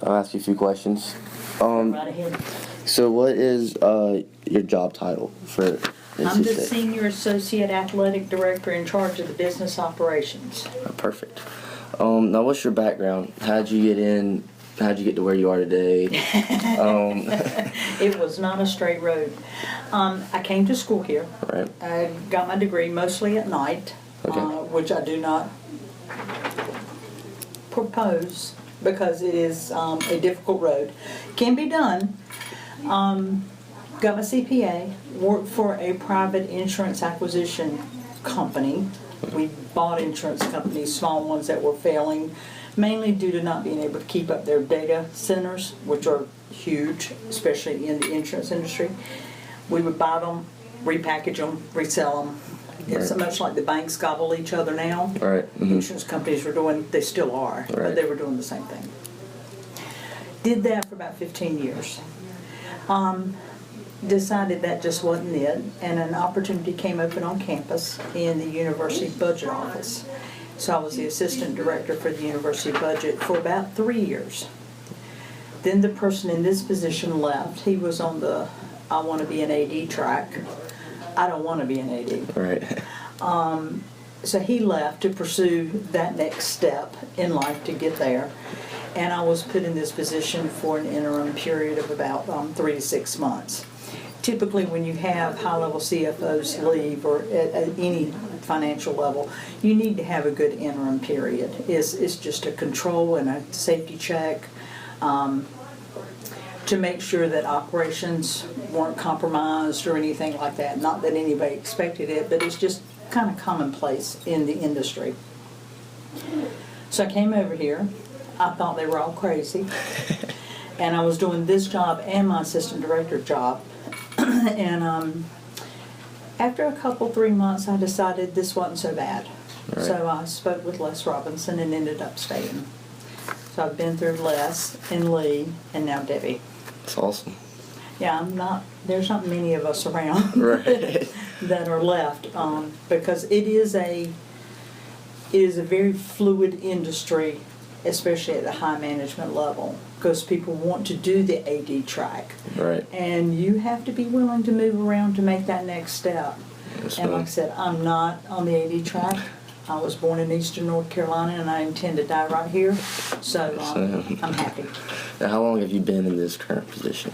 I'll ask you a few questions. Right ahead. So what is your job title for NC I'm the State? Senior Associate Athletic Director in charge of the business operations. Perfect. Now, what's your background? How'd you get in? How'd you get to where you are today? It was not a straight road. I came to school here. Right. I got my degree mostly at night, Okay. which I do not propose because it is a difficult road. Can be done. Got my CPA, worked for a private insurance acquisition company. We bought insurance companies, small ones that were failing, mainly due to not being able to keep up their data centers, which are huge, especially in the insurance industry. We would buy them, repackage them, resell them. It's Right. much like the banks gobble each other now. Right. Mm-hmm. Insurance companies were doing, they still are, Right. but they were doing the same thing. Did that for about 15 years. Decided that just wasn't it, and an opportunity came open on campus in the university budget office. So I was the assistant director for the university budget for about 3 years. Then the person in this position left. He was on the I want to be an AD track. I don't want to be an AD. Right. So he left to pursue that next step in life to get there. And I was put in this position for an interim period of about 3 to 6 months. Typically, when you have high-level CFOs leave, or at any financial level, you need to have a good interim period. It's just a control and a safety check to make sure that operations weren't compromised or anything like that. Not that anybody expected it, but it's just kind of commonplace in the industry. So I came over here. I thought they were all crazy. And I was doing this job and my assistant director job. And after a couple, 3 months, I decided this wasn't so bad. Right. So I spoke with Les Robinson and ended up staying. So I've been through Les and Lee and now Debbie. That's awesome. Yeah, there's not many of us around Right. that are left because it is a very fluid industry, especially at the high management level, because people want to do the AD track. Right. And you have to be willing to move around to make that next step. Yes, And like ma'am. I said, I'm not on the AD track. I was born in Eastern North Carolina and I intend to die right here. So I'm happy. Now, how long have you been in this current position?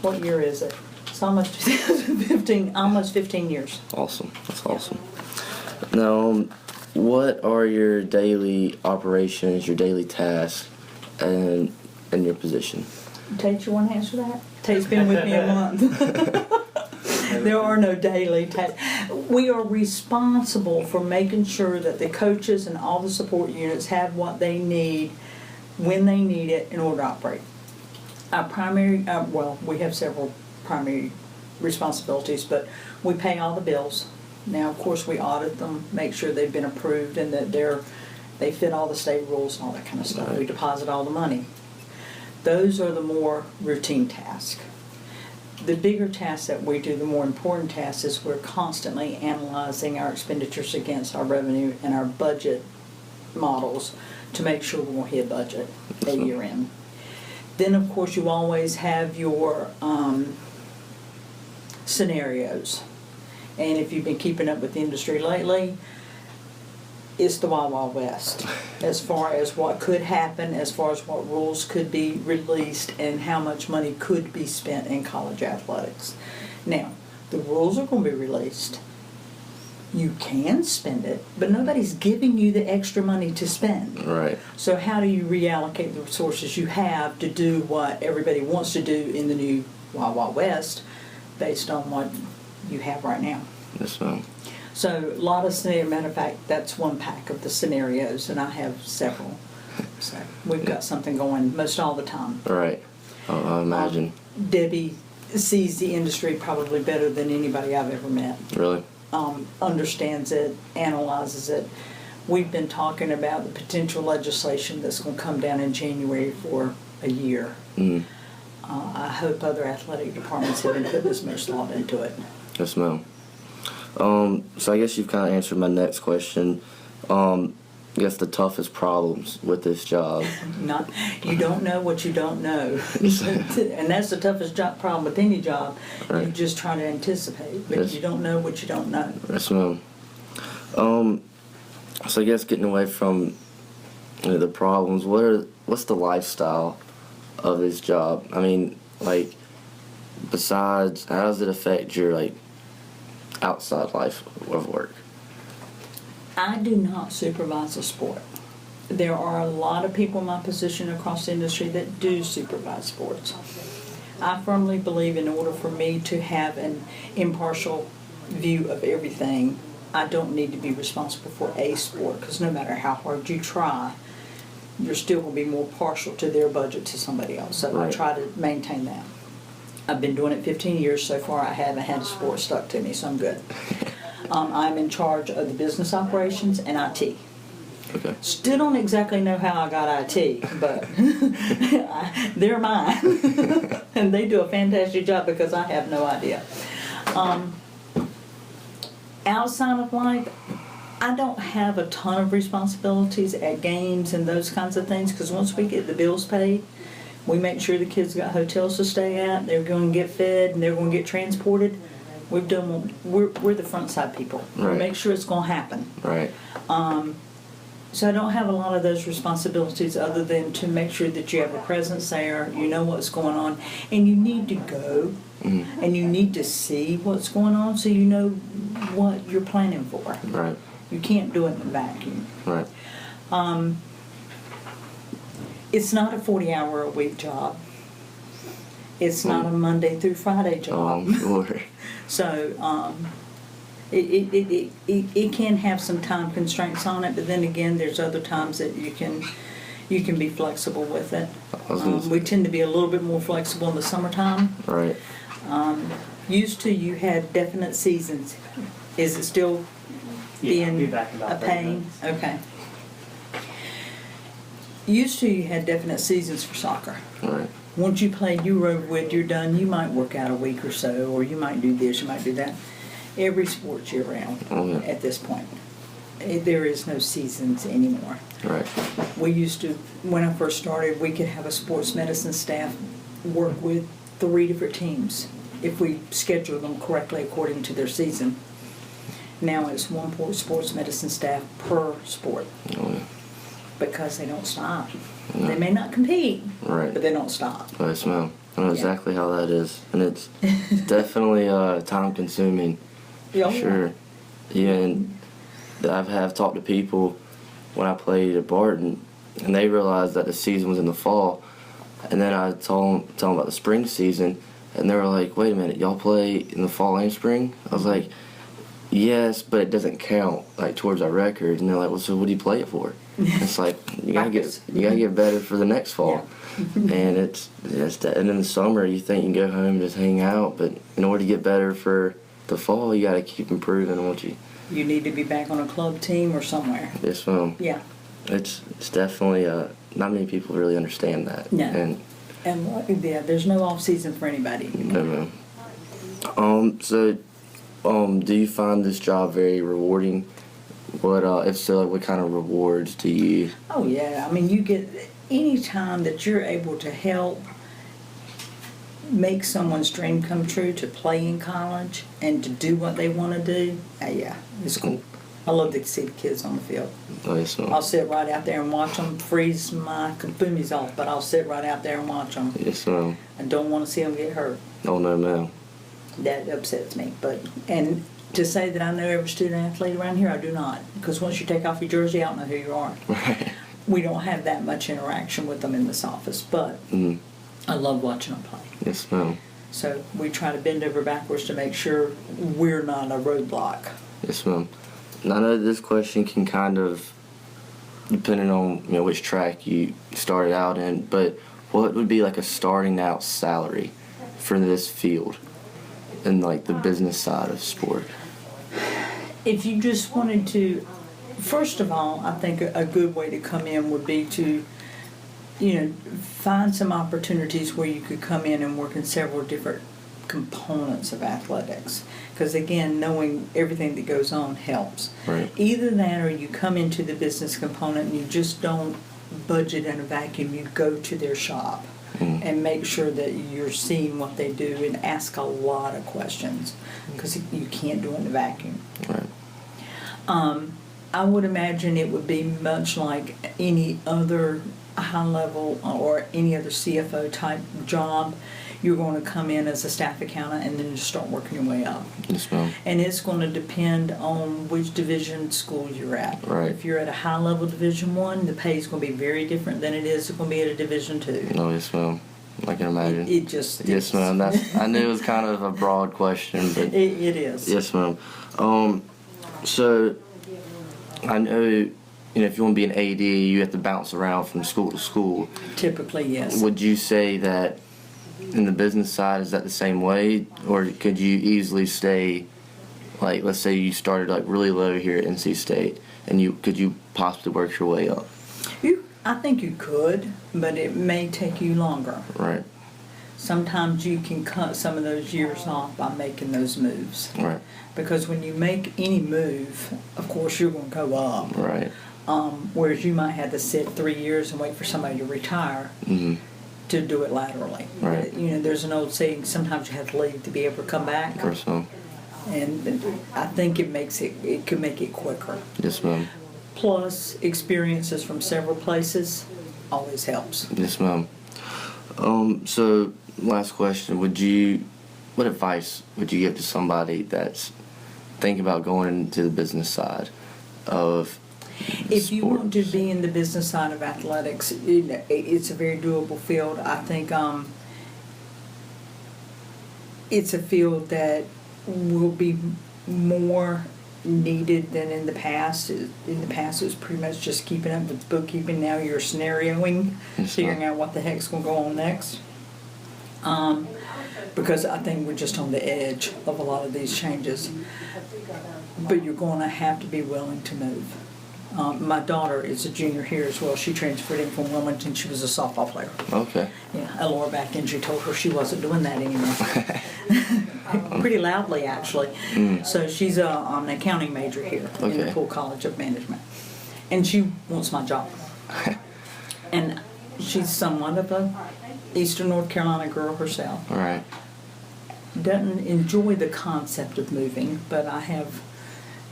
What year is it? It's almost 2015, almost 15 years. Awesome. That's awesome. Now, what are your daily operations, your daily tasks, and your position? Tate, you want to answer that? Tate's been with me a month. There are no daily tasks. We are responsible for making sure that the coaches and all the support units have what they need when they need it in order to operate. Our primary, we have several primary responsibilities, but we pay all the bills. Now, of course, we audit them, make sure they've been approved and that they fit all the state rules and all that kind of stuff. Right. We deposit all the money. Those are the more routine tasks. The bigger tasks that we do, the more important tasks, is we're constantly analyzing our expenditures against our revenue and our budget models to make sure we're going to hit budget at year end. Then, of course, you always have your scenarios. And if you've been keeping up with the industry lately, it's the Wild Wild West as far as what could happen, as far as what rules could be released, and how much money could be spent in college athletics. Now, the rules are going to be released. You can spend it, but nobody's giving you the extra money to spend. Right. So how do you reallocate the resources you have to do what everybody wants to do in the new Wild Wild West based on what you have right now? Yes, ma'am. So a lot of scenarios, matter of fact, that's one pack of the scenarios, and I have several. So we've got something going most all the time. Right. I imagine. Debbie sees the industry probably better than anybody I've ever met. Really? Understands it, analyzes it. We've been talking about the potential legislation that's going to come down in January for a year. Mm. I hope other athletic departments have been putting as much thought into it. Yes, ma'am. So I guess you've kind of answered my next question. I guess, the toughest problems with this job? Not, you don't know what you don't know. And that's the toughest problem with any job. Right. You just try to anticipate, but Yes. you don't know what you don't know. Yes, ma'am. So I guess getting away from the problems, what's the lifestyle of this job? I mean, like, besides, how does it affect your, like, outside life of work? I do not supervise a sport. There are a lot of people in my position across the industry that do supervise sports. I firmly believe in order for me to have an impartial view of everything, I don't need to be responsible for a sport, because no matter how hard you try, you're still going to be more partial to their budget to somebody else. So Right. I try to maintain that. I've been doing it 15 years so far. I haven't had a sport stuck to me, so I'm good. I'm in charge of the business operations and IT. Okay. Still don't exactly know how I got IT, but they're mine. And they do a fantastic job because I have no idea. Outside of life, I don't have a ton of responsibilities at games and those kinds of things, because once we get the bills paid, we make sure the kids got hotels to stay at, they're going to get fed, and they're going to get transported. We're the front side people. Right. We make sure it's going to happen. Right. So I don't have a lot of those responsibilities other than to make sure that you have a presence there, you know what's going on, and you need to go, and you need to see what's going on so you know what you're planning for. Right. You can't do it in a vacuum. Right. It's not a 40-hour-a-week job. It's not a Monday through Friday job. Sure. So it can have some time constraints on it, but then again, there's other times that you can be flexible with it. We tend to be a little bit more flexible in the summertime. Right. Used to, you had definite seasons. Is it still being be back in a about 30 pain? minutes. Okay. Used to, you had definite seasons for soccer. Right. Once you play Eurowid, you're done. You might work out a week or so, or you might do this, you might do that. Every sport's year round at this point. There is no seasons anymore. Right. We used to, when I first started, we could have a sports medicine staff work with 3 different teams if we scheduled them correctly according to their season. Now it's 1 sports medicine staff per sport because they don't stop. They may not compete, Right. but they don't stop. Yes, ma'am. I know exactly how that is, and it's definitely time consuming. Yeah. Sure. Yeah, and I've talked to people when I played at Barton, and they realized that the season was in the fall, and then I told them about the spring season, and they were like, "Wait a minute, y'all play in the fall and spring?" I was like, "Yes, but it doesn't count like towards our record." And they're like, "Well, so what do you play it for?" It's like you gotta get better for the next fall. And it's and in the summer you think you can go home and just hang out, but in order to get better for the fall, you gotta keep improving on what you. You need to be back on a club team or somewhere. Yes, ma'am. Yeah. It's definitely not many people really understand that. No. And yeah, there's no off season for anybody. no, ma'am. Do you find this job very rewarding? What if so, what kind of rewards do you? Oh yeah, I mean, you get any time that you're able to help make someone's dream come true to play in college and to do what they want to do. Yeah, it's cool. I love to see the kids on the field. Oh, yes, ma'am. I'll sit right out there and watch them, freeze my kabumis off, but I'll sit right out there and watch them. Yes, ma'am. I don't want to see them get hurt. Oh no, ma'am. That upsets me. And to say that I know every student athlete around here, I do not. Because once you take off your jersey, I don't know who you are. Right. We don't have that much interaction with them in this office, but I love watching them play. Yes, ma'am. So we try to bend over backwards to make sure we're not a roadblock. Yes, ma'am. And I know this question can kind of, depending on which track you started out in, but what would be like a starting out salary for this field and like the business side of sport? If you just wanted to, first of all, I think a good way to come in would be to, find some opportunities where you could come in and work in several different components of athletics. Because again, knowing everything that goes on helps. Right. Either that or you come into the business component and you just don't budget in a vacuum. You go to their shop and make sure that you're seeing what they do and ask a lot of questions because you can't do it in a vacuum. Right. I would imagine it would be much like any other high level or any other CFO type job. You're going to come in as a staff accountant and then just start working your way up. Yes, ma'am. And it's going to depend on which division school you're at. Right. If you're at a high level Division 1, the pay is going to be very different than it is going to be at a Division 2. No, yes, ma'am. I can imagine. It just Yes, is. ma'am. I knew it was kind of a broad question, but It is. yes, ma'am. So I know, if you want to be an AD, you have to bounce around from school to school. Typically, yes. Would you say that in the business side, is that the same way? Or could you easily stay, like, let's say you started like really low here at NC State, and could you possibly work your way up? I think you could, but it may take you longer. Right. Sometimes you can cut some of those years off by making those moves. Right. Because when you make any move, of course, you're going to go up. Right. Whereas you might have to sit 3 years and wait for somebody to retire to do it laterally. Right. There's an old saying, sometimes you have to leave to be able to come back. Of course, ma'am. And I think it could make it quicker. Yes, ma'am. Plus, experiences from several places always helps. Yes, ma'am. So, last question. What advice would you give to somebody that's thinking about going into the business side of If you want to sports? be in the business side of athletics, it's a very doable field. I think it's a field that will be more needed than in the past. In the past, it was pretty much just keeping up with bookkeeping. Now you're scenarioing, Yes, figuring ma'am. out what the heck's going to go on next. Because I think we're just on the edge of a lot of these changes. But you're going to have to be willing to move. My daughter is a junior here as well. She transferred in from Wilmington. She was a softball player. Okay. Yeah, a lower back injury told her she wasn't doing that anymore. Pretty loudly, actually. So she's an accounting major here in the Okay. Poole College of Management. And she wants my job. And she's somewhat of a Eastern North Carolina girl herself. All right. Doesn't enjoy the concept of moving, but I have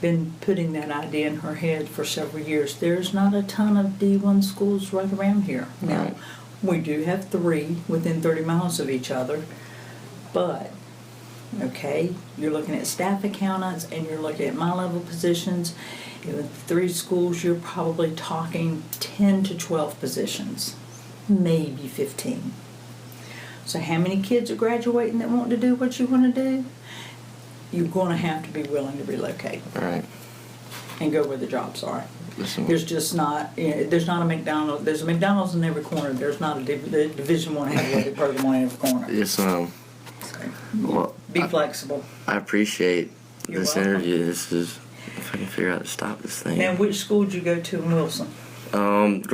been putting that idea in her head for several years. There's not a ton of D1 schools right around here. Now, Right. we do have 3 within 30 miles of each other, but, okay, you're looking at staff accountants and you're looking at my level positions. With 3 schools, you're probably talking 10 to 12 positions, maybe 15. So how many kids are graduating that want to do what you want to do? You're going to have to be willing to relocate All right. and go where the jobs are. Listen. There's just not, there's not a McDonald's. There's a McDonald's in every corner. There's not a Division I athletic program in every corner. Yes, ma'am. Well, Be flexible. I appreciate You're this welcome. interview. This is, if I can figure out how to stop this thing. Now, which school did you go to in Wilson? Greenfield